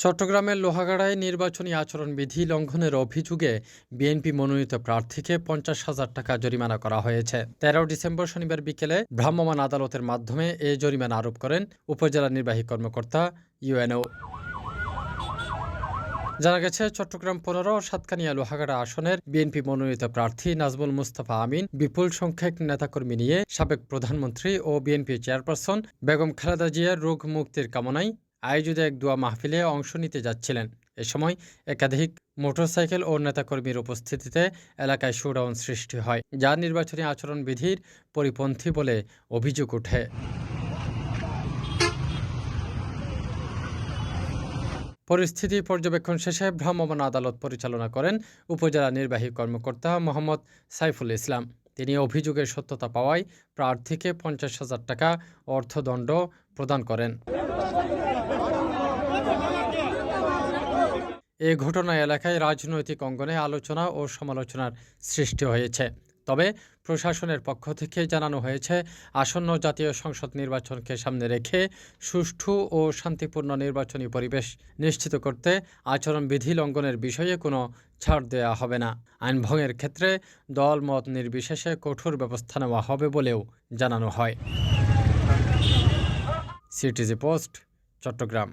চট্টগ্রামের লোহাগাড়ায় নির্বাচনী আচরণবিধি লঙ্ঘনের অভিযোগে বিএনপি মনোনীত প্রার্থীকে ৫০,০০০ টাকা জরিমানা করা হয়েছে। ১৩ ডিসেম্বর শনিবার বিকেলে ভ্রাম্যমাণ আদালতের মাধ্যমে এ জরিমানা আরোপ করেন উপজেলা নির্বাহী কর্মকর্তা ইউএনও। জানা গেছে, চট্টগ্রাম ১৫ সাতকানিয়া লোহাগাড়া আসনের বিএনপি মনোনীত প্রার্থী নাজমুল মুস্তাফা আমিন বিপুল সংখ্যক নেতাকর্মী নিয়ে সাবেক প্রধানমন্ত্রী ও বিএনপি চেয়ারপারসন বেগম খালেদা জিয়ার রোগ মুক্তির কামনায় আয়োজিত এক দোয়া মাহফিলে অংশ নিতে যাচ্ছিলেন। এ সময় একাধিক মোটরসাইকেল ও নেতাকর্মীর উপস্থিতিতে এলাকায় শোডাউন সৃষ্টি হয়, যা নির্বাচনী আচরণবিধির পরিপন্থী বলে অভিযোগ ওঠে। পরিস্থিতি পর্যবেক্ষণ শেষে ভ্রাম্যমাণ আদালত পরিচালনা করেন উপজেলা নির্বাহী কর্মকর্তা মোহাম্মদ সাইফুল ইসলাম। তিনি অভিযোগের সত্যতা পাওয়ায় প্রার্থীকে ৫০,০০০ টাকা অর্থদণ্ড প্রদান করেন। এ ঘটনায় এলাকায় রাজনৈতিক অঙ্গনে আলোচনা ও সমালোচনার সৃষ্টি হয়েছে। তবে প্রশাসনের পক্ষ থেকে জানানো হয়েছে, আসন্ন জাতীয় সংসদ নির্বাচনকে সামনে রেখে সুষ্ঠু ও শান্তিপূর্ণ নির্বাচনী পরিবেশ নিশ্চিত করতে আচরণবিধি লঙ্ঘনের বিষয়ে কোনো ছাড় দেওয়া হবে না। আইন ভঙ্গের ক্ষেত্রে দল মত নির্বিশেষে কঠোর ব্যবস্থা নেওয়া হবে বলেও জানানো হয়। CTG post, Chittagong.